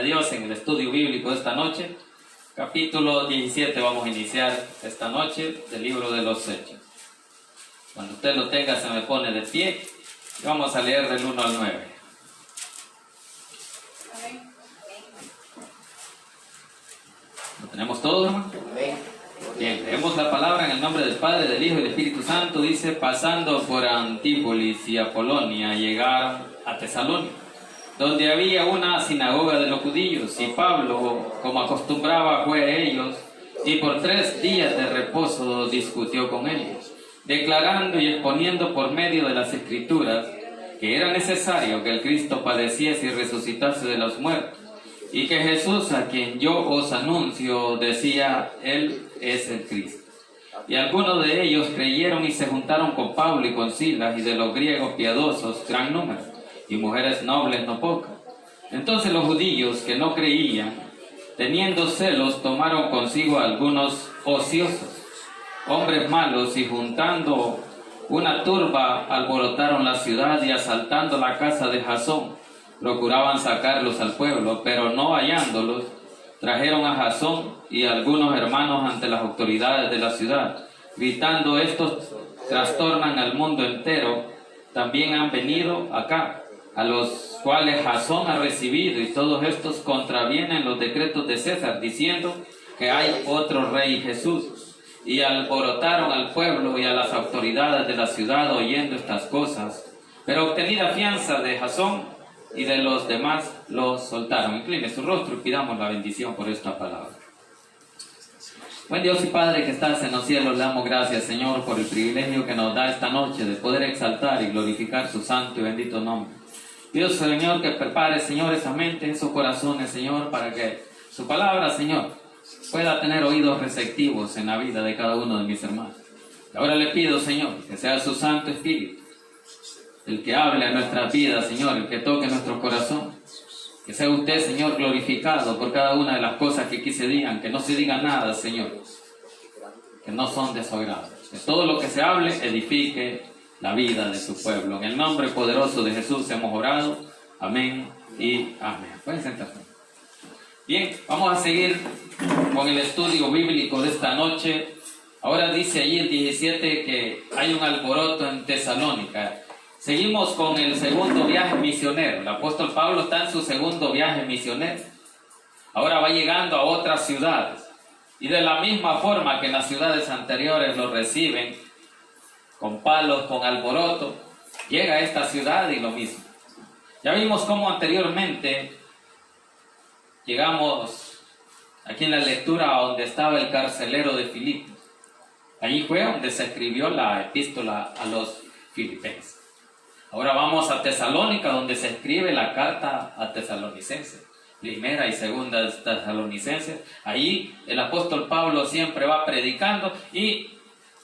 de Dios en el estudio bíblico de esta noche. Capítulo 17 vamos a iniciar esta noche del libro de los Hechos. Cuando usted lo tenga se me pone de pie y vamos a leer del 1 al 9. ¿Lo tenemos todo, hermano? Bien, leemos la palabra en el nombre del Padre, del Hijo y del Espíritu Santo. Dice: pasando por Antípolis y Apolonia, llegaron a Tesalónica, donde había una sinagoga de los judíos, y Pablo, como acostumbraba, fue a ellos, y por 3 días de reposo discutió con ellos, declarando y exponiendo por medio de las Escrituras que era necesario que el Cristo padeciese y resucitase de los muertos, y que Jesús, a quien yo os anuncio, decía, Él es el Cristo. Y algunos de ellos creyeron y se juntaron con Pablo y con Silas, y de los griegos piadosos gran número, y mujeres nobles no pocas. Entonces los judíos que no creían, teniendo celos, tomaron consigo a algunos ociosos, hombres malos, y juntando una turba, alborotaron la ciudad, y asaltando la casa de Jasón, procuraban sacarlos al pueblo, pero no hallándolos, trajeron a Jasón y a algunos hermanos ante las autoridades de la ciudad, gritando: estos trastornan al mundo entero, también han venido acá, a los cuales Jasón ha recibido, y todos estos contravienen los decretos de César, diciendo que hay otro rey, Jesús. Y alborotaron al pueblo y a las autoridades de la ciudad oyendo estas cosas, pero obtenida fianza de Jasón y de los demás, los soltaron. Incline su rostro y pidamos la bendición por esta palabra. Buen Dios y Padre que estás en los cielos, le damos gracias, Señor, por el privilegio que nos da esta noche de poder exaltar y glorificar su santo y bendito nombre. Dios, Señor, que prepare, Señor, esa mente, esos corazones, Señor, para que su palabra, Señor, pueda tener oídos receptivos en la vida de cada uno de mis hermanos. Y ahora le pido, Señor, que sea su Santo Espíritu el que hable a nuestras vidas, Señor, el que toque nuestro corazón. Que sea usted, Señor, glorificado por cada una de las cosas que aquí se digan, que no se diga nada, Señor, que no son de su agrado. Que todo lo que se hable edifique la vida de su pueblo. En el nombre poderoso de Jesús hemos orado. Amén y amén. Pueden sentarse. Bien, vamos a seguir con el estudio bíblico de esta noche. Ahora dice allí el 17 que hay un alboroto en Tesalónica. Seguimos con el segundo viaje misionero. El apóstol Pablo está en su segundo viaje misionero. Ahora va llegando a otras ciudades. Y de la misma forma que en las ciudades anteriores lo reciben, con palos, con alboroto, llega a esta ciudad y lo mismo. Ya vimos cómo anteriormente llegamos aquí en la lectura a donde estaba el carcelero de Filipos. Allí fue donde se escribió la epístola a los filipenses. Ahora vamos a Tesalónica, donde se escribe la carta a Tesalonicenses, primera y segunda de Tesalonicenses. Allí el apóstol Pablo siempre va predicando, y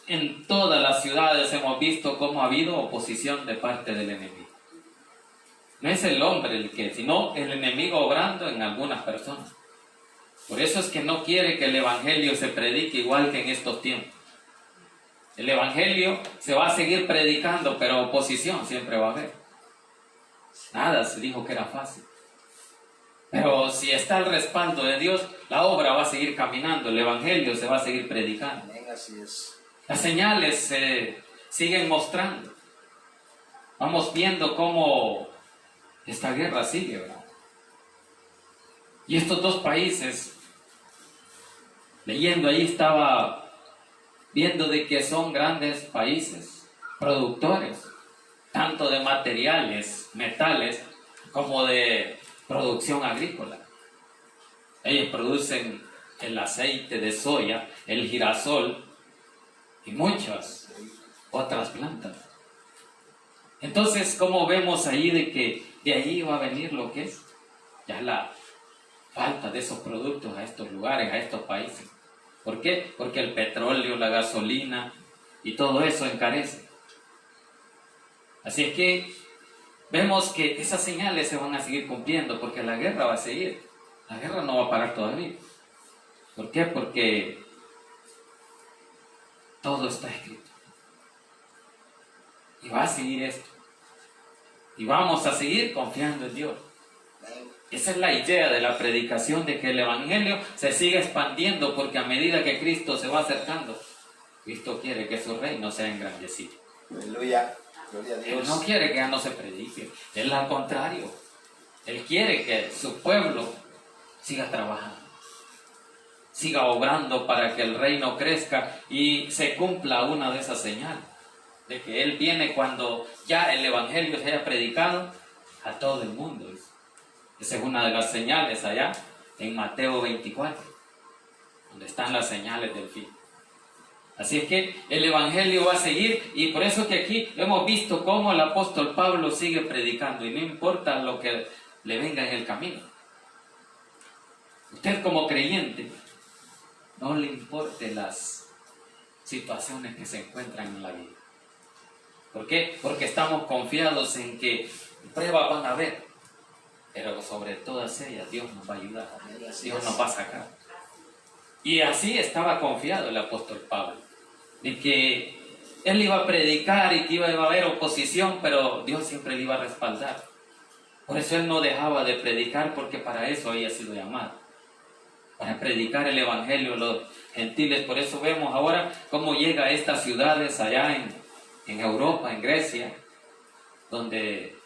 en todas las ciudades hemos visto cómo ha habido oposición de parte del enemigo. No es el hombre el que, sino el enemigo obrando en algunas personas. Por eso es que no quiere que el evangelio se predique igual que en estos tiempos. El evangelio se va a seguir predicando, pero oposición siempre va a haber. Nada se dijo que era fácil. Pero si está el respaldo de Dios, la obra va a seguir caminando, el evangelio se va a seguir predicando. Así es. Las señales se siguen mostrando. Vamos viendo cómo esta guerra sigue, ¿verdad? Y estos dos países, leyendo ahí estaba viendo de que son grandes países, productores, tanto de materiales, metales, como de producción agrícola. Ellos producen el aceite de soya, el girasol y muchas otras plantas. Entonces, ¿cómo vemos ahí de que de ahí va a venir lo que es ya la falta de esos productos a estos lugares, a estos países? ¿Por qué? Porque el petróleo, la gasolina y todo eso encarece. Así es que vemos que esas señales se van a seguir cumpliendo, porque la guerra va a seguir. La guerra no va a parar todavía. ¿Por qué? Porque todo está escrito. Y va a seguir esto. Y vamos a seguir confiando en Dios. Esa es la idea de la predicación, de que el Evangelio se siga expandiendo, porque a medida que Cristo se va acercando, Cristo quiere que su reino sea engrandecido. Aleluya, gloria a Dios. Él no quiere que ya no se predique, Él al contrario, Él quiere que su pueblo siga trabajando, siga obrando para que el reino crezca y se cumpla una de esas señales, de que Él viene cuando ya el Evangelio se haya predicado a todo el mundo. Esa es una de las señales allá en Mateo 24, donde están las señales del fin. Así es que el Evangelio va a seguir, y por eso que aquí hemos visto cómo el apóstol Pablo sigue predicando, y no importa lo que le venga en el camino. Usted como creyente, no le importe las situaciones que se encuentran en la vida. ¿Por qué? Porque estamos confiados en que pruebas van a haber, pero sobre todas ellas Dios nos va a ayudar, Dios nos va a sacar. Y así estaba confiado el apóstol Pablo, de que él iba a predicar y que iba a haber oposición, pero Dios siempre le iba a respaldar. Por eso él no dejaba de predicar, porque para eso había sido llamado, para predicar el Evangelio a los gentiles. Por eso vemos ahora cómo llega a estas ciudades allá en Europa, en Grecia, donde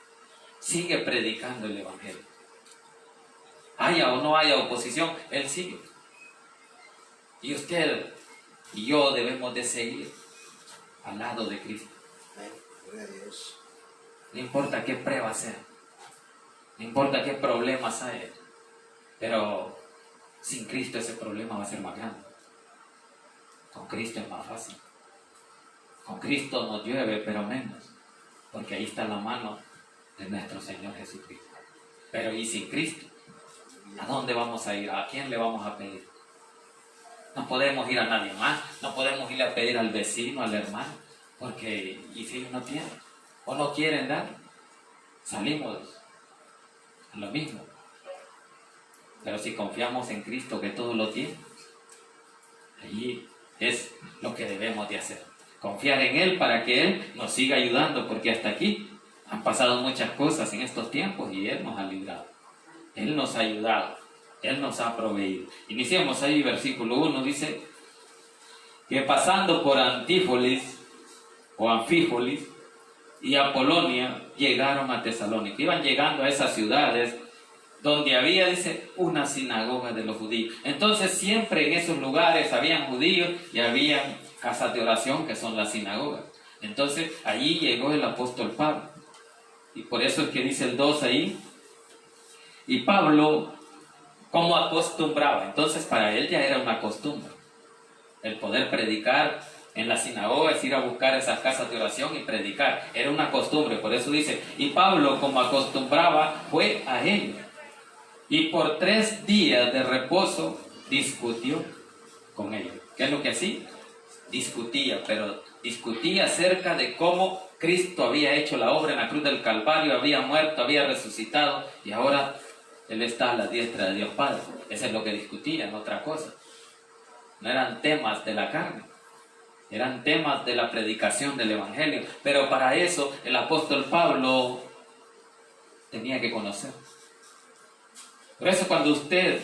sigue predicando el Evangelio. Haya o no haya oposición, él sigue. Y usted y yo debemos de seguir al lado de Cristo. Gloria a Dios. No importa qué prueba sea, no importa qué problemas haya, pero sin Cristo ese problema va a ser más grande. Con Cristo es más fácil. Con Cristo nos llueve, pero menos, porque ahí está la mano de nuestro Señor Jesucristo. Pero y sin Cristo, ¿a dónde vamos a ir? ¿A quién le vamos a pedir? No podemos ir a nadie más, no podemos ir a pedir al vecino, al hermano, porque y si ellos no tienen o no quieren dar, salimos a lo mismo. Pero si confiamos en Cristo, que todo lo tiene, allí es lo que debemos de hacer. Confiar en Él para que Él nos siga ayudando, porque hasta aquí han pasado muchas cosas en estos tiempos y Él nos ha librado. Él nos ha ayudado, Él nos ha proveído. Iniciamos ahí, versículo 1, dice que pasando por Antípolis o Anfípolis y Apolonia, llegaron a Tesalónica. Iban llegando a esas ciudades donde había, dice, una sinagoga de los judíos. Entonces siempre en esos lugares habían judíos y habían casas de oración, que son las sinagogas. Entonces allí llegó el apóstol Pablo. Y por eso es que dice el 2 ahí. Y Pablo, como acostumbraba, entonces para él ya era una costumbre el poder predicar en las sinagogas, ir a buscar esas casas de oración y predicar. Era una costumbre, por eso dice, y Pablo, como acostumbraba, fue a ellos. Y por 3 días de reposo discutió con ellos. ¿Qué es lo que hacía? Discutía, pero discutía acerca de cómo Cristo había hecho la obra en la cruz del Calvario, había muerto, había resucitado, y ahora Él está a la diestra de Dios Padre. Eso es lo que discutían, otra cosa. No eran temas de la carne, eran temas de la predicación del Evangelio. Pero para eso el apóstol Pablo tenía que conocer. Por eso cuando usted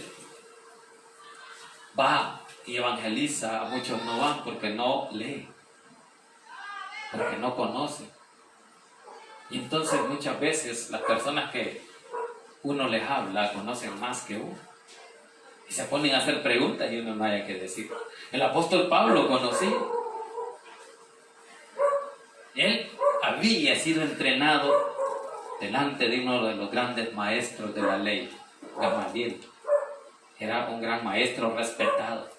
va y evangeliza, muchos no van porque no leen, porque no conocen. Y entonces muchas veces las personas que uno les habla conocen más que uno. Y se ponen a hacer preguntas y uno no haya que decir. El apóstol Pablo conocía. Él había sido entrenado delante de uno de los grandes maestros de la ley, Gamaliel. Era un gran maestro respetado.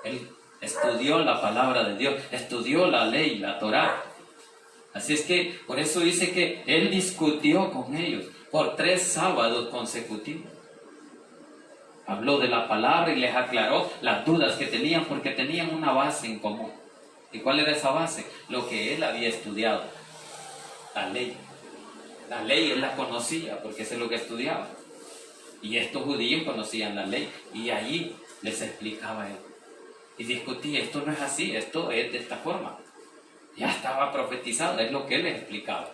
Él estudió la palabra de Dios, estudió la ley, la Torá. Así es que por eso dice que él discutió con ellos por 3 sábados consecutivos. Habló de la palabra y les aclaró las dudas que tenían, porque tenían una base en común. ¿Y cuál era esa base? Lo que él había estudiado, la ley. La ley él la conocía porque eso es lo que estudiaba. Y estos judíos conocían la ley y allí les explicaba él. Y discutía, esto no es así, esto es de esta forma. Ya estaba profetizado, es lo que él les explicaba.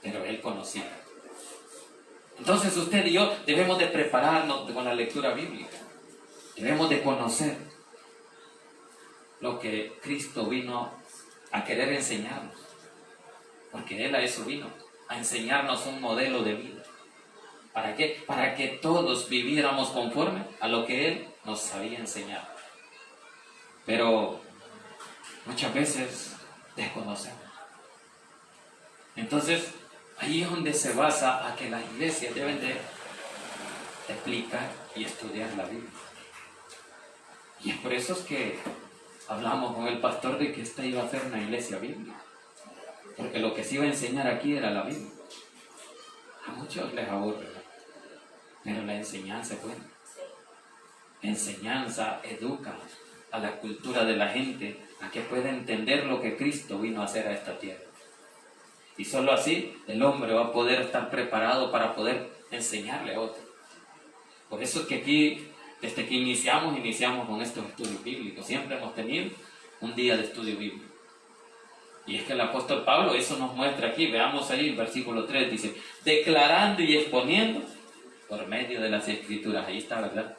Pero él conocía. Entonces usted y yo debemos de prepararnos con la lectura bíblica. Debemos de conocer lo que Cristo vino a querer enseñarnos. Porque Él a eso vino, a enseñarnos un modelo de vida. ¿Para qué? Para que todos viviéramos conforme a lo que Él nos había enseñado. Pero muchas veces desconocemos. Entonces, ahí es donde se basa a que las iglesias deben de explicar y estudiar la Biblia. Y es por eso es que hablamos con el pastor de que esta iba a ser una iglesia bíblica. Porque lo que se iba a enseñar aquí era la Biblia. A muchos les aburre, ¿no? Pero la enseñanza es buena. La enseñanza educa a la cultura de la gente a que pueda entender lo que Cristo vino a hacer a esta tierra. Y solo así el hombre va a poder estar preparado para poder enseñarle a otro. Por eso es que aquí, desde que iniciamos con estos estudios bíblicos, siempre hemos tenido un día de estudio bíblico. Y es que el apóstol Pablo eso nos muestra aquí. Veamos ahí el versículo 3, dice, declarando y exponiendo por medio de las Escrituras. Ahí está, ¿verdad?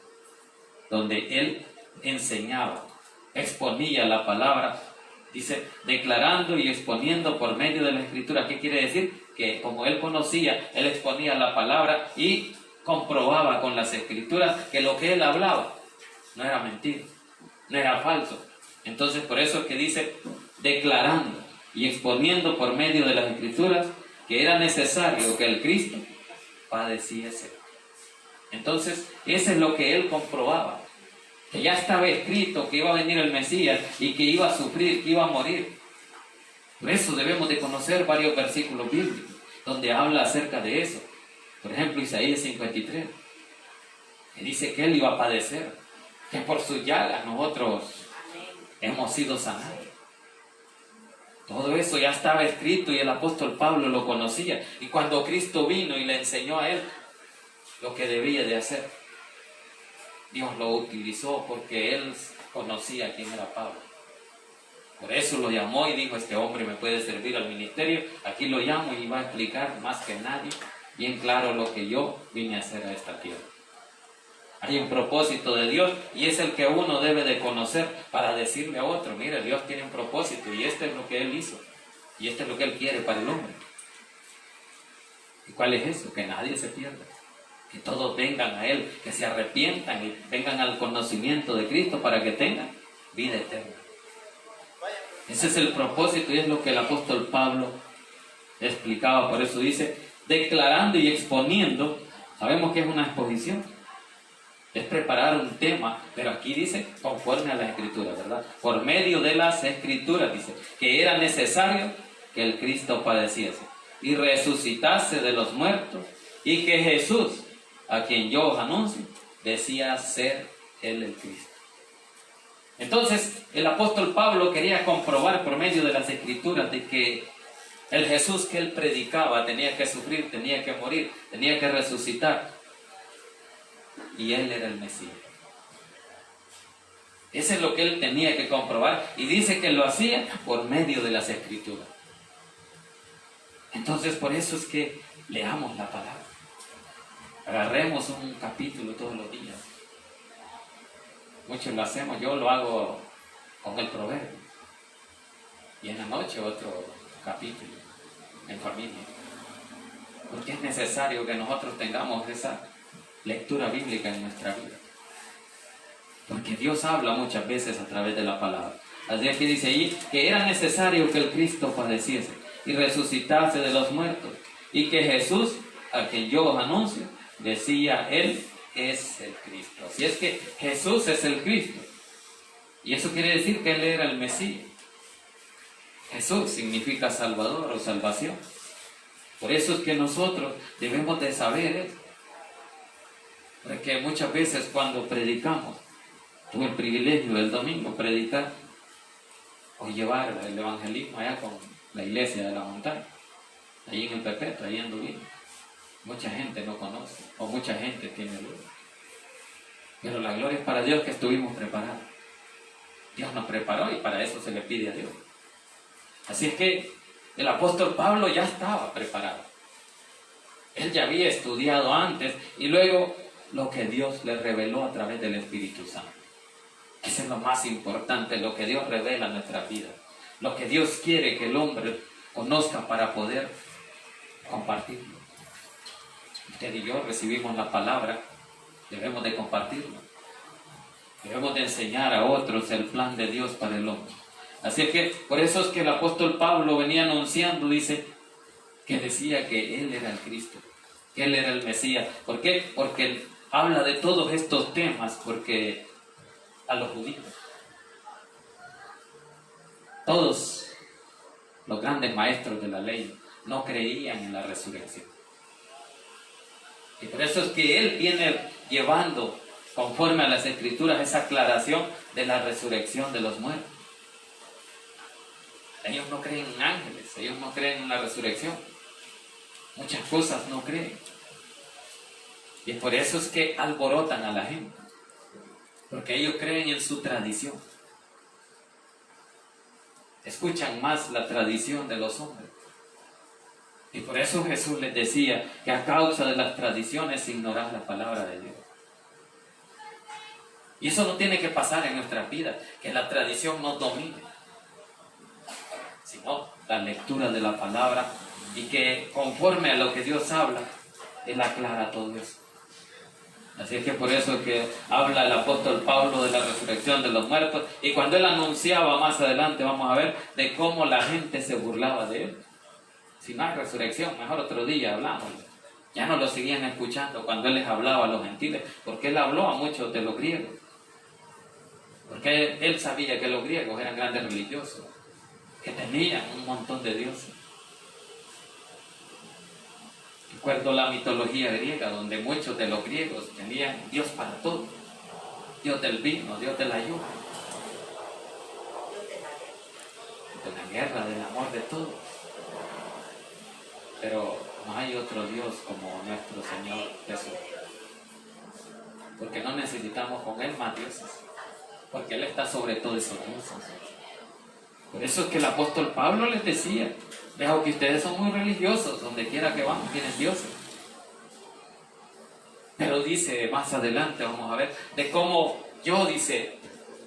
Donde él enseñaba, exponía la palabra. Dice, declarando y exponiendo por medio de la Escritura. ¿Qué quiere decir? Que como él conocía, él exponía la palabra y comprobaba con las Escrituras que lo que él hablaba no era mentira, no era falso. Entonces, por eso es que dice, declarando y exponiendo por medio de las Escrituras que era necesario que el Cristo padeciese. Entonces, eso es lo que él comprobaba. Que ya estaba escrito que iba a venir el Mesías y que iba a sufrir, que iba a morir. Por eso debemos de conocer varios versículos bíblicos donde habla acerca de eso. Por ejemplo, Isaías 53, que dice que Él iba a padecer, que por sus llagas nosotros hemos sido sanados. Todo eso ya estaba escrito y el apóstol Pablo lo conocía. Y cuando Cristo vino y le enseñó a él lo que debía de hacer, Dios lo utilizó porque él conocía quién era Pablo. Por eso lo llamó y dijo, este hombre me puede servir al ministerio. Aquí lo llamo y va a explicar más que nadie bien claro lo que yo vine a hacer a esta tierra. Hay un propósito de Dios y es el que uno debe de conocer para decirle a otro, mire, Dios tiene un propósito y este es lo que Él hizo y este es lo que Él quiere para el hombre. ¿Y cuál es eso? Que nadie se pierda. Que todos vengan a Él, que se arrepientan y vengan al conocimiento de Cristo para que tengan vida eterna. Ese es el propósito y es lo que el apóstol Pablo explicaba. Por eso dice, declarando y exponiendo. Sabemos que es una exposición. Es preparar un tema, pero aquí dice conforme a las Escrituras, ¿verdad? Por medio de las Escrituras dice que era necesario que el Cristo padeciese y resucitase de los muertos y que Jesús, a quien yo os anuncio, decía ser Él el Cristo. Entonces, el apóstol Pablo quería comprobar por medio de las Escrituras de que el Jesús que él predicaba tenía que sufrir, tenía que morir, tenía que resucitar. Y Él era el Mesías. Eso es lo que él tenía que comprobar. Y dice que lo hacía por medio de las Escrituras. Entonces, por eso es que leamos la palabra. Agarremos un capítulo todos los días. Muchos lo hacemos, yo lo hago con el proverbio. Y en la noche otro capítulo, en familia. Porque es necesario que nosotros tengamos esa lectura bíblica en nuestra vida. Porque Dios habla muchas veces a través de la palabra. Así que dice ahí que era necesario que el Cristo padeciese y resucitase de los muertos. Y que Jesús, a quien yo os anuncio, decía, Él es el Cristo. Así es que Jesús es el Cristo. Y eso quiere decir que Él era el Mesías. Jesús significa Salvador o salvación. Por eso es que nosotros debemos de saber esto. Porque muchas veces cuando predicamos, tuve el privilegio del domingo predicar o llevar el evangelismo allá con la iglesia de la montaña, ahí en el Perpetuo, ahí en Dublín. Mucha gente no conoce o mucha gente tiene dudas. Pero la gloria es para Dios que estuvimos preparados. Dios nos preparó y para eso se le pide a Dios. Así es que el apóstol Pablo ya estaba preparado. Él ya había estudiado antes y luego lo que Dios le reveló a través del Espíritu Santo. Eso es lo más importante, lo que Dios revela en nuestra vida. Lo que Dios quiere que el hombre conozca para poder compartirlo. Usted y yo recibimos la palabra, debemos de compartirlo. Debemos de enseñar a otros el plan de Dios para el hombre. Así que por eso es que el apóstol Pablo venía anunciando, dice, que decía que Él era el Cristo, que Él era el Mesías. ¿Por qué? Porque Él habla de todos estos temas, porque a los judíos, todos los grandes maestros de la ley no creían en la resurrección. Y por eso es que Él viene llevando, conforme a las Escrituras, esa aclaración de la resurrección de los muertos. Ellos no creen en ángeles, ellos no creen en la resurrección. Muchas cosas no creen. Y por eso es que alborotan a la gente. Porque ellos creen en su tradición. Escuchan más la tradición de los hombres. Y por eso Jesús les decía que a causa de las tradiciones ignoran la palabra de Dios. Y eso no tiene que pasar en nuestras vidas, que la tradición nos domine, sino la lectura de la palabra y que conforme a lo que Dios habla, Él aclara todo eso. Así es que por eso es que habla el apóstol Pablo de la resurrección de los muertos, y cuando él anunciaba más adelante, vamos a ver, de cómo la gente se burlaba de él. Si no hay resurrección, mejor otro día hablamos. Ya no lo seguían escuchando cuando él les hablaba a los gentiles, porque él habló a muchos de los griegos. Porque él sabía que los griegos eran grandes religiosos, que tenían un montón de dioses. Recuerdo la mitología griega, donde muchos de los griegos tenían Dios para todo. Dios del vino, Dios de la lluvia, de la guerra, del amor, de todo. Pero no hay otro Dios como nuestro Señor Jesús. Porque no necesitamos con Él más dioses. Porque Él está sobre todo esos dioses. Por eso es que el apóstol Pablo les decía, veo que ustedes son muy religiosos, donde quiera que van tienen dioses. Pero dice más adelante, vamos a ver, de cómo yo, dice,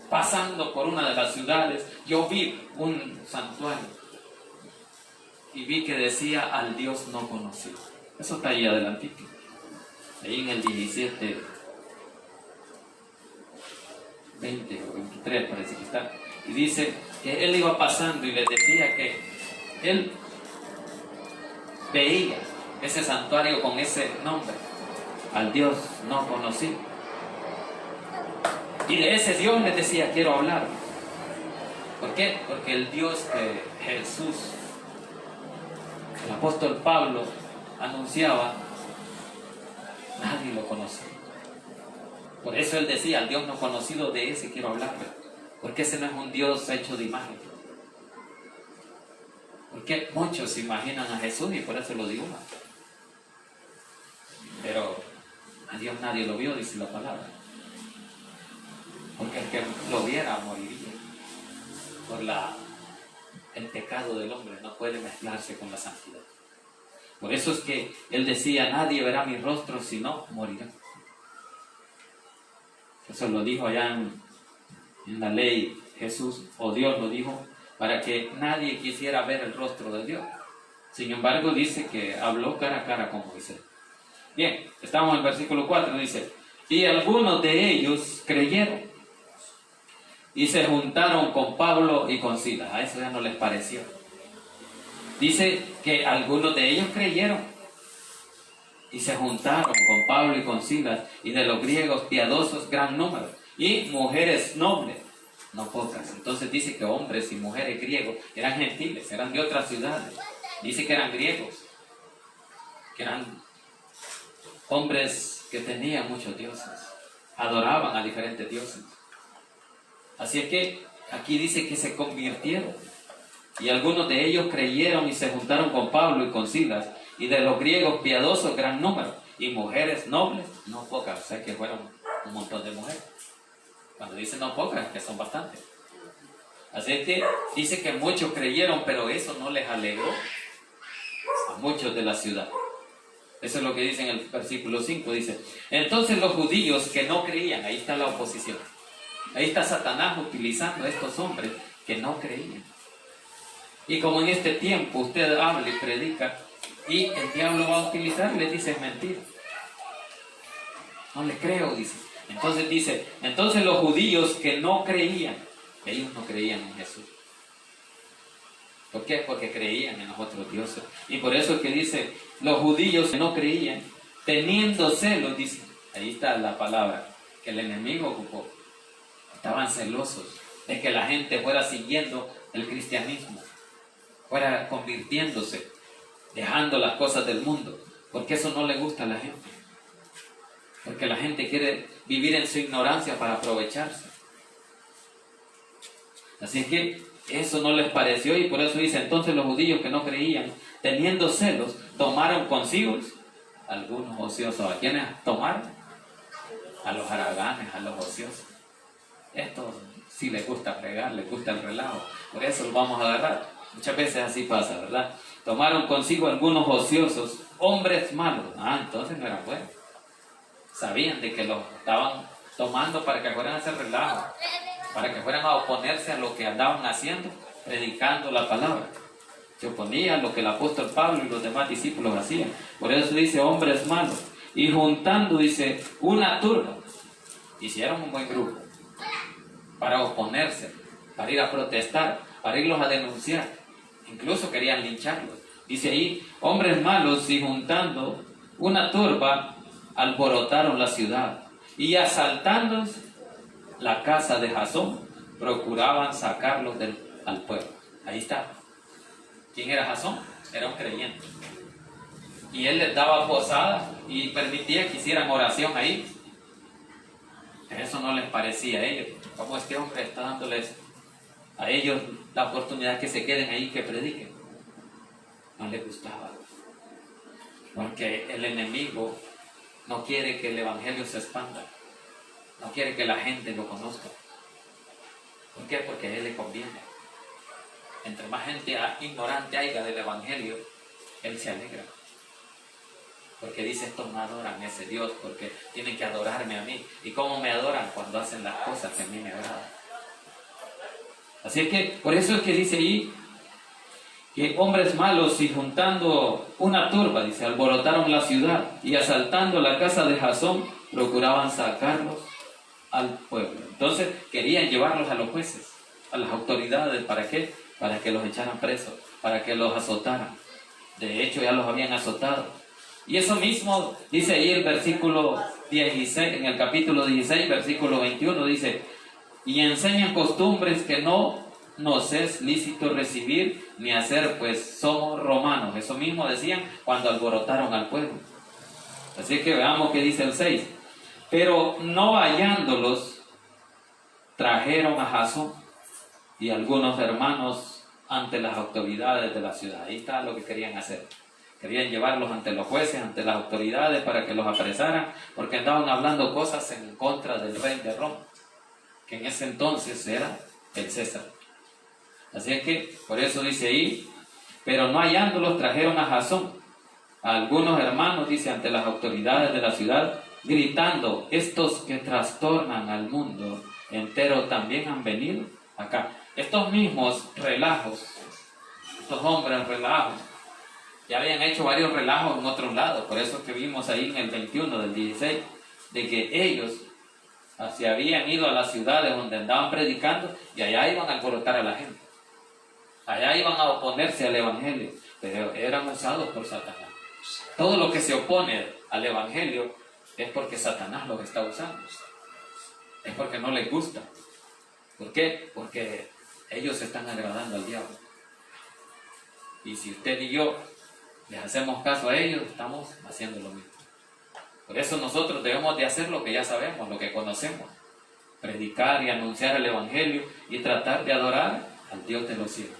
pasando por una de las ciudades, yo vi un santuario y vi que decía al Dios no conocido. Eso está ahí adelantito, ahí en el 17, 20 o 23 parece que está. Y dice que él iba pasando y les decía que él veía ese santuario con ese nombre, al Dios no conocido. Y de ese Dios les decía, quiero hablar. ¿Por qué? Porque el Dios de Jesús, el apóstol Pablo anunciaba, nadie lo conocía. Por eso él decía, al Dios no conocido, de ese quiero hablar. Porque ese no es un Dios hecho de imagen. Porque muchos se imaginan a Jesús y por eso lo digo. Pero a Dios nadie lo vio, dice la palabra. Porque el que lo viera moriría. Por el pecado del hombre no puede mezclarse con la santidad. Por eso es que él decía, nadie verá mi rostro, sino morirá. Eso lo dijo allá en la ley Jesús, o Dios lo dijo, para que nadie quisiera ver el rostro de Dios. Sin embargo, dice que habló cara a cara con Moisés. Bien, estamos en el versículo 4, dice, y algunos de ellos creyeron y se juntaron con Pablo y con Silas. A eso ya no les pareció. Dice que algunos de ellos creyeron y se juntaron con Pablo y con Silas, y de los griegos piadosos gran número, y mujeres nobles, no pocas. Entonces dice que hombres y mujeres griegos eran gentiles, eran de otras ciudades. Dice que eran griegos, que eran hombres que tenían muchos dioses, adoraban a diferentes dioses. Así es que aquí dice que se convirtieron, y algunos de ellos creyeron y se juntaron con Pablo y con Silas, y de los griegos piadosos gran número, y mujeres nobles, no pocas. O sea que fueron un montón de mujeres. Cuando dice no pocas, que son bastantes. Así que dice que muchos creyeron, pero eso no les alegró a muchos de la ciudad. Eso es lo que dice en el versículo 5, dice, entonces los judíos que no creían, ahí está la oposición. Ahí está Satanás utilizando a estos hombres que no creían. Y como en este tiempo usted habla y predica, y el diablo va a utilizar, le dice es mentira. No le creo, dice. Entonces dice, entonces los judíos que no creían, ellos no creían en Jesús. ¿Por qué? Porque creían en los otros dioses. Y por eso es que dice, los judíos que no creían, teniendo celos, dice, ahí está la palabra que el enemigo ocupó. Estaban celosos de que la gente fuera siguiendo el cristianismo, fuera convirtiéndose, dejando las cosas del mundo, porque eso no le gusta a la gente. Porque la gente quiere vivir en su ignorancia para aprovecharse. Así es que eso no les pareció y por eso dice, entonces los judíos que no creían, teniendo celos, tomaron consigo algunos ociosos. ¿A quiénes tomaron? A los haraganes, a los ociosos. Esto sí les gusta fregar, les gusta el relajo. Por eso los vamos a agarrar. Muchas veces así pasa, ¿verdad? Tomaron consigo algunos ociosos, hombres malos. Entonces no eran buenos. Sabían de que los estaban tomando para que fueran a hacer relajo, para que fueran a oponerse a lo que andaban haciendo, predicando la palabra. Se oponía a lo que el apóstol Pablo y los demás discípulos hacían. Por eso dice hombres malos. Y juntando, dice, una turba. Hicieron un buen grupo para oponerse, para ir a protestar, para irlos a denunciar. Incluso querían lincharlos. Dice ahí, hombres malos y juntando una turba, alborotaron la ciudad y asaltando la casa de Jasón, procuraban sacarlos al pueblo. Ahí está. ¿Quién era Jasón? Era un creyente. Y él les daba posada y permitía que hicieran oración ahí. Pero eso no les parecía a ellos. Como este hombre está dándoles a ellos la oportunidad que se queden ahí, que prediquen. No les gustaba. Porque el enemigo no quiere que el evangelio se expanda. No quiere que la gente lo conozca. ¿Por qué? Porque a él le conviene. Entre más gente ignorante haya del evangelio, él se alegra. Porque dice, estos no adoran a ese Dios, porque tienen que adorarme a mí. ¿Y cómo me adoran? Cuando hacen las cosas que a mí me agradan. Así es que, por eso es que dice ahí, que hombres malos y juntando una turba, dice, alborotaron la ciudad y asaltando la casa de Jasón, procuraban sacarlos al pueblo. Entonces querían llevarlos a los jueces, a las autoridades. ¿Para qué? Para que los echaran presos, para que los azotaran. De hecho ya los habían azotado. Y eso mismo dice ahí el versículo 16, en el capítulo 16, versículo 21, dice, y enseñan costumbres que no nos es lícito recibir ni hacer, pues somos romanos. Eso mismo decían cuando alborotaron al pueblo. Así que veamos qué dice el 6. Pero no hallándolos, trajeron a Jasón y algunos hermanos ante las autoridades de la ciudad. Ahí está lo que querían hacer. Querían llevarlos ante los jueces, ante las autoridades para que los apresaran, porque andaban hablando cosas en contra del rey de Roma, que en ese entonces era el César. Así es que, por eso dice ahí, pero no hallándolos, trajeron a Jasón, a algunos hermanos, dice, ante las autoridades de la ciudad, gritando, estos que trastornan al mundo entero también han venido acá. Estos mismos relajos, estos hombres relajos, ya habían hecho varios relajos en otros lados. Por eso es que vimos ahí en el 21 del 16, de que ellos se habían ido a las ciudades donde andaban predicando y allá iban a alborotar a la gente. Allá iban a oponerse al evangelio, pero eran usados por Satanás. Todo lo que se opone al evangelio es porque Satanás los está usando. Es porque no les gusta. ¿Por qué? Porque ellos están agradando al diablo. Y si usted y yo les hacemos caso a ellos, estamos haciendo lo mismo. Por eso nosotros debemos de hacer lo que ya sabemos, lo que conocemos. Predicar y anunciar el evangelio y tratar de adorar al Dios de los cielos,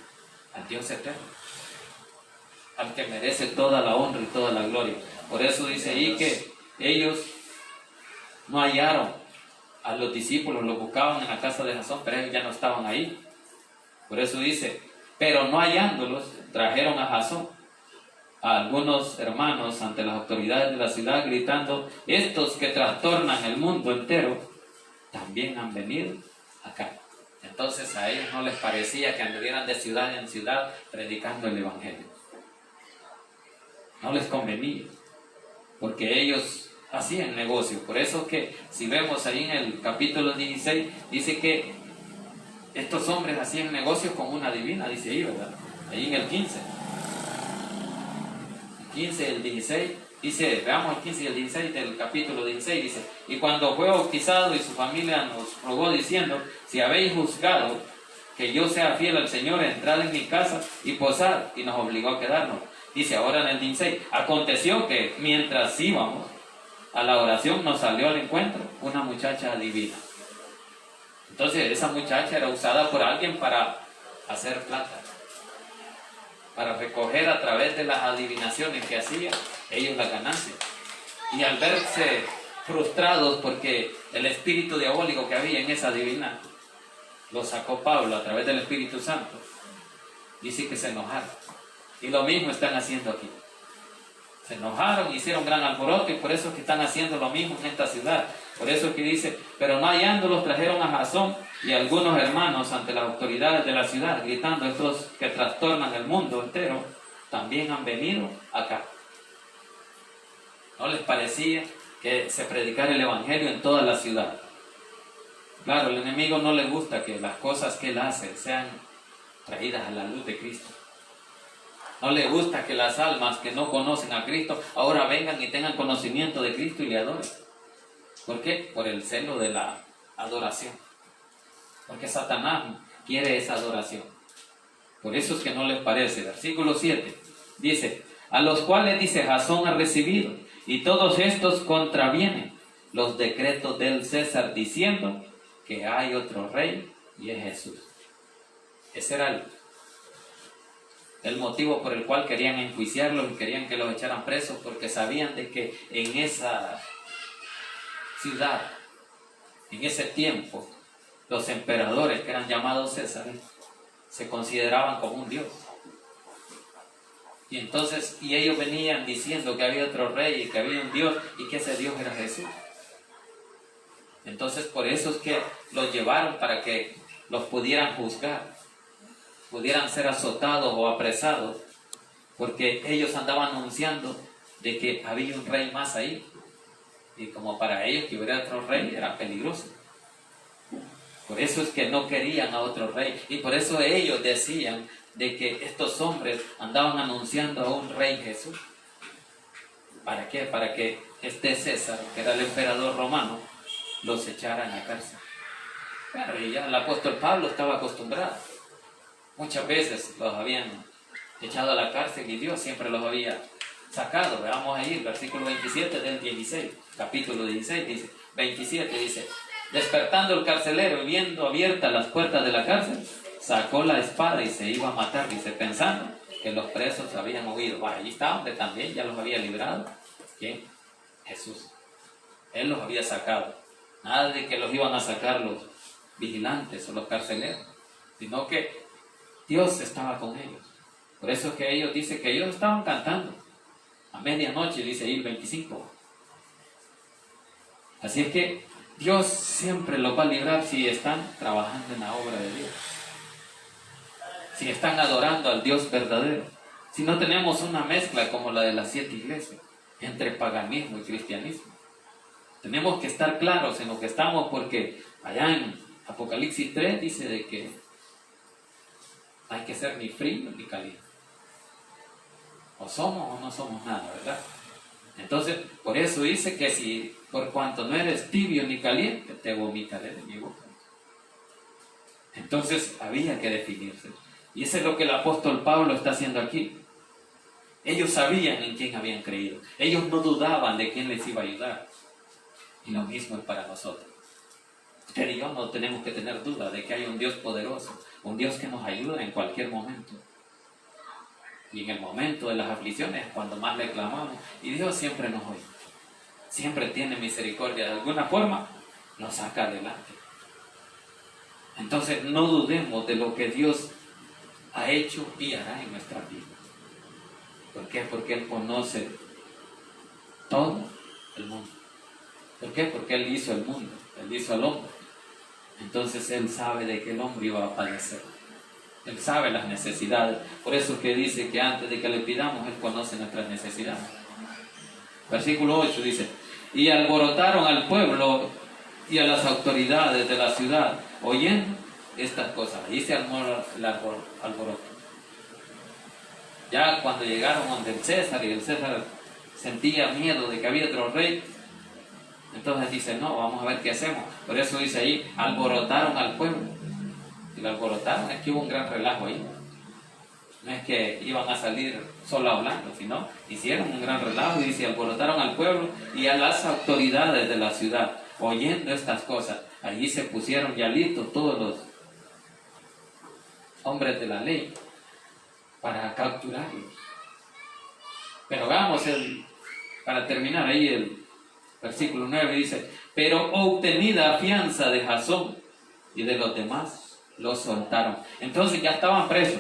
al Dios eterno, al que merece toda la honra y toda la gloria. Por eso dice ahí que ellos no hallaron a los discípulos, los buscaban en la casa de Jasón, pero ellos ya no estaban ahí. Por eso dice, pero no hallándolos, trajeron a Jasón, a algunos hermanos ante las autoridades de la ciudad gritando: estos que trastornan el mundo entero también han venido acá. Entonces a ellos no les parecía que anduvieran de ciudad en ciudad predicando el evangelio. No les convenía, porque ellos hacían negocio. Por eso que si vemos ahí en el capítulo 16, dice que estos hombres hacían negocio con una divina, dice ahí, ¿verdad? Ahí en el 15. El 15 y el 16, dice, veamos el 15 y el 16 del capítulo 16, dice: y cuando fue bautizado y su familia nos rogó diciendo: si habéis juzgado que yo sea fiel al Señor, entrad en mi casa y posad, y nos obligó a quedarnos. Dice ahora en el 16: aconteció que mientras íbamos a la oración nos salió al encuentro una muchacha divina. Entonces esa muchacha era usada por alguien para hacer plata, para recoger a través de las adivinaciones que hacía ellos la ganancia. Y al verse frustrados porque el espíritu diabólico que había en esa divina lo sacó Pablo a través del Espíritu Santo, dice que se enojaron. Y lo mismo están haciendo aquí. Se enojaron, hicieron gran alboroto, y por eso es que están haciendo lo mismo en esta ciudad. Por eso es que dice: pero no hallándolos trajeron a Jasón y a algunos hermanos ante las autoridades de la ciudad, gritando: estos que trastornan el mundo entero también han venido acá. No les parecía que se predicara el evangelio en toda la ciudad. Claro, al enemigo no le gusta que las cosas que él hace sean traídas a la luz de Cristo. No le gusta que las almas que no conocen a Cristo ahora vengan y tengan conocimiento de Cristo y le adoren. ¿Por qué? Por el celo de la adoración. Porque Satanás quiere esa adoración. Por eso es que no les parece. Versículo 7 dice: a los cuales, dice, Jasón ha recibido, y todos estos contravienen los decretos del César, diciendo que hay otro rey y es Jesús. Ese era el motivo por el cual querían enjuiciarlos y querían que los echaran presos, porque sabían de que en esa ciudad, en ese tiempo, los emperadores, que eran llamados Césares, se consideraban como un dios. Y entonces, y ellos venían diciendo que había otro rey y que había un Dios, y que ese Dios era Jesús. Entonces por eso es que los llevaron para que los pudieran juzgar, pudieran ser azotados o apresados, porque ellos andaban anunciando de que había un rey más ahí, y como para ellos que hubiera otro rey era peligroso. Por eso es que no querían a otro rey, y por eso ellos decían de que estos hombres andaban anunciando a un rey Jesús. ¿Para qué? Para que este César, que era el emperador romano, los echara en la cárcel. Claro, y ya el apóstol Pablo estaba acostumbrado. Muchas veces los habían echado a la cárcel y Dios siempre los había sacado. Veamos ahí el versículo 27 del 16, capítulo 16, dice, 27 dice: despertando el carcelero y viendo abiertas las puertas de la cárcel, sacó la espada y se iba a matar, dice, pensando que los presos habían huido. Bueno, allí está, donde también ya los había librado. ¿Quién? Jesús. Él los había sacado. Nada de que los iban a sacar los vigilantes o los carceleros, sino que Dios estaba con ellos. Por eso es que ellos dicen que ellos estaban cantando a medianoche, dice ahí el 25. Así es que Dios siempre los va a librar si están trabajando en la obra de Dios, si están adorando al Dios verdadero. Si no tenemos una mezcla como la de las 7 iglesias, entre paganismo y cristianismo. Tenemos que estar claros en lo que estamos, porque allá en Apocalipsis 3 dice de que hay que ser ni frío ni caliente. O somos o no somos nada, ¿verdad? Entonces, por eso dice que si por cuanto no eres tibio ni caliente, te vomitaré de mi boca. Entonces había que definirse. Y eso es lo que el apóstol Pablo está haciendo aquí. Ellos sabían en quién habían creído. Ellos no dudaban de quién les iba a ayudar. Y lo mismo es para nosotros. Usted y yo no tenemos que tener duda de que hay un Dios poderoso, un Dios que nos ayuda en cualquier momento. Y en el momento de las aflicciones, cuando más le clamamos, y Dios siempre nos oye. Siempre tiene misericordia. De alguna forma, nos saca adelante. Entonces, no dudemos de lo que Dios ha hecho y hará en nuestra vida. ¿Por qué? Porque Él conoce todo el mundo. ¿Por qué? Porque Él hizo el mundo, Él hizo al hombre. Entonces Él sabe de que el hombre iba a padecer. Él sabe las necesidades. Por eso que dice que antes de que le pidamos, Él conoce nuestras necesidades. Versículo 8 dice: y alborotaron al pueblo y a las autoridades de la ciudad, oyendo estas cosas. Allí se armó el alboroto. Ya cuando llegaron donde el César, y el César sentía miedo de que había otro rey, entonces dice: no, vamos a ver qué hacemos. Por eso dice ahí: alborotaron al pueblo. Y lo alborotaron, es que hubo un gran relajo ahí. No es que iban a salir solo hablando, sino hicieron un gran relajo. Y dice: alborotaron al pueblo y a las autoridades de la ciudad, oyendo estas cosas. Allí se pusieron ya listos todos los hombres de la ley para capturarlos. Pero vamos, para terminar ahí el versículo 9 dice: pero obtenida fianza de Jasón y de los demás, los soltaron. Entonces ya estaban presos,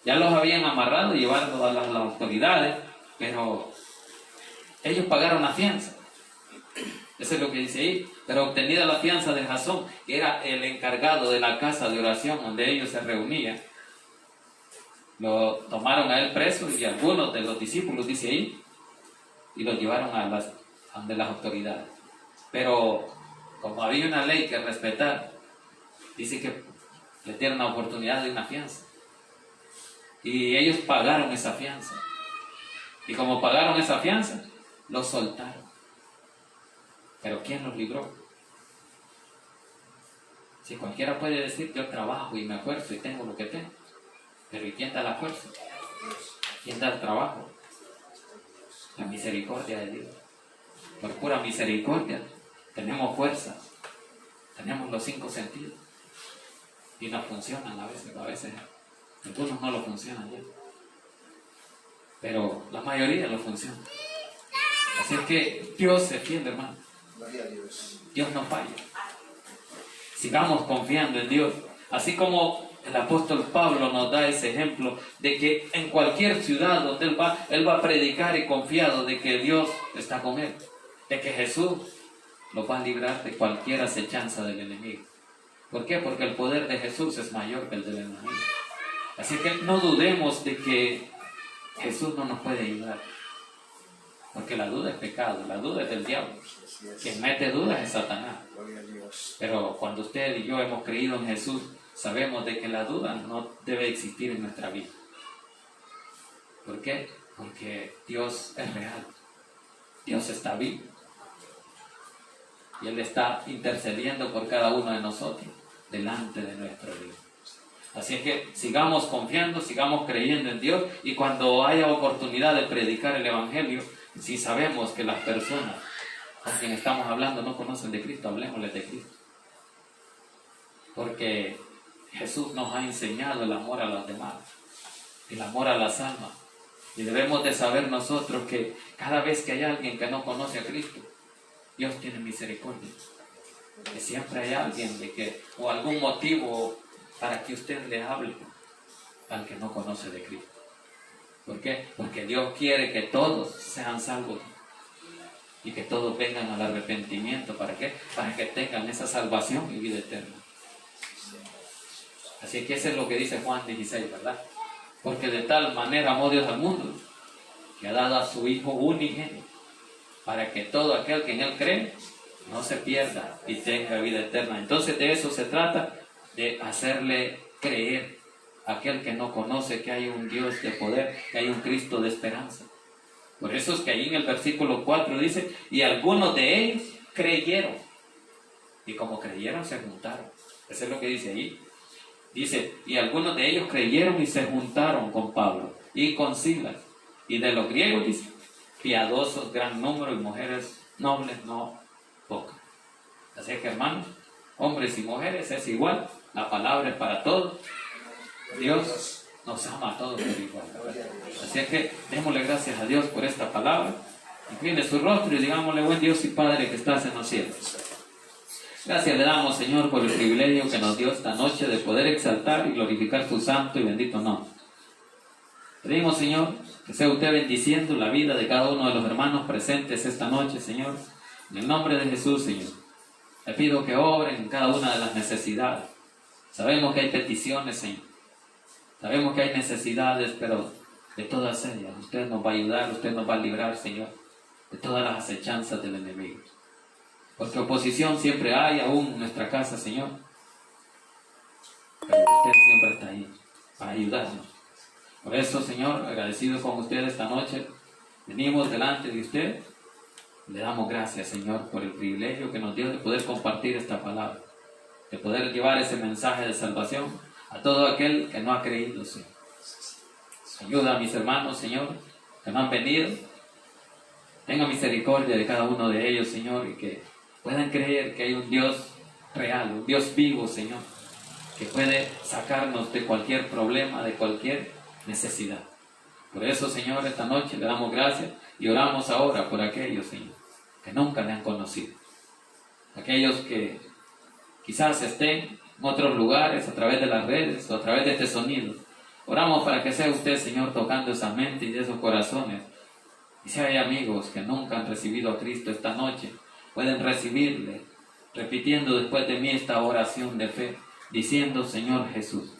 ya los habían amarrado y llevado a las autoridades, pero ellos pagaron la fianza. Eso es lo que dice ahí. Pero obtenida la fianza de Jasón, que era el encargado de la casa de oración donde ellos se reunían, lo tomaron a él preso, y algunos de los discípulos, dice ahí, y lo llevaron a las autoridades. Pero como había una ley que respetar, dice que le dieron la oportunidad de una fianza. Y ellos pagaron esa fianza. Y como pagaron esa fianza, los soltaron. Pero ¿quién los libró? Si cualquiera puede decir: yo trabajo y me esfuerzo y tengo lo que tengo. Pero ¿y quién da la fuerza? ¿Quién da el trabajo? La misericordia de Dios. Por pura misericordia tenemos fuerza, tenemos los 5 sentidos. Y no funcionan a veces algunos no lo funcionan ya. Pero la mayoría lo funciona. Así es que Dios se fiel, hermano. Dios no falla. Sigamos confiando en Dios. Así como el apóstol Pablo nos da ese ejemplo de que en cualquier ciudad donde él va a predicar y confiado de que Dios está con él, de que Jesús lo va a librar de cualquier acechanza del enemigo. ¿Por qué? Porque el poder de Jesús es mayor que el del enemigo. Así que no dudemos de que Jesús no nos puede ayudar. Porque la duda es pecado, la duda es del diablo. Quien mete dudas es Satanás. Pero cuando usted y yo hemos creído en Jesús, sabemos de que la duda no debe existir en nuestra vida. ¿Por qué? Porque Dios es real. Dios está vivo. Y Él está intercediendo por cada uno de nosotros delante de nuestro Dios. Así es que sigamos confiando, sigamos creyendo en Dios, y cuando haya oportunidad de predicar el Evangelio, si sabemos que las personas con quien estamos hablando no conocen de Cristo, hablemosles de Cristo. Porque Jesús nos ha enseñado el amor a los demás, el amor a las almas. Y debemos de saber nosotros que cada vez que hay alguien que no conoce a Cristo, Dios tiene misericordia. Que siempre hay alguien o algún motivo para que usted le hable al que no conoce de Cristo. ¿Por qué? Porque Dios quiere que todos sean salvos y que todos vengan al arrepentimiento. ¿Para qué? Para que tengan esa salvación y vida eterna. Así que eso es lo que dice Juan 16, ¿verdad? Porque de tal manera amó Dios al mundo, que ha dado a su Hijo unigénito, para que todo aquel que en Él cree no se pierda y tenga vida eterna. Entonces de eso se trata, de hacerle creer a aquel que no conoce que hay un Dios de poder, que hay un Cristo de esperanza. Por eso es que ahí en el versículo 4 dice: y algunos de ellos creyeron, y como creyeron se juntaron. Eso es lo que dice ahí. Dice: y algunos de ellos creyeron y se juntaron con Pablo y con Silas. Y de los griegos dice: piadosos gran número, y mujeres nobles no pocas. Así que, hermanos, hombres y mujeres es igual, la palabra es para todos. Dios nos ama a todos por igual. Así que démosle gracias a Dios por esta palabra. Incline su rostro y digámosle: buen Dios y Padre que estás en los cielos, gracias le damos, Señor, por el privilegio que nos dio esta noche de poder exaltar y glorificar tu santo y bendito nombre. Pedimos, Señor, que sea usted bendiciendo la vida de cada uno de los hermanos presentes esta noche, Señor. En el nombre de Jesús, Señor, le pido que obren en cada una de las necesidades. Sabemos que hay peticiones, Señor. Sabemos que hay necesidades, pero de todas ellas usted nos va a ayudar, usted nos va a librar, Señor, de todas las acechanzas del enemigo. Porque oposición siempre hay, aún en nuestra casa, Señor. Pero usted siempre está ahí para ayudarnos. Por eso, Señor, agradecidos con usted esta noche, venimos delante de usted. Le damos gracias, Señor, por el privilegio que nos dio de poder compartir esta palabra, de poder llevar ese mensaje de salvación a todo aquel que no ha creído, Señor. Ayuda a mis hermanos, Señor, que no han venido. Tenga misericordia de cada uno de ellos, Señor, y que puedan creer que hay un Dios real, un Dios vivo, Señor, que puede sacarnos de cualquier problema, de cualquier necesidad. Por eso, Señor, esta noche le damos gracias y oramos ahora por aquellos, Señor, que nunca le han conocido. Aquellos que quizás estén en otros lugares, a través de las redes o a través de este sonido. Oramos para que sea usted, Señor, tocando esa mente y esos corazones. Y si hay amigos que nunca han recibido a Cristo esta noche, pueden recibirle, repitiendo después de mí esta oración de fe, diciendo: Señor Jesús,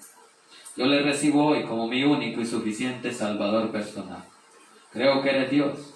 yo le recibo hoy como mi único y suficiente Salvador personal. Creo que eres Dios,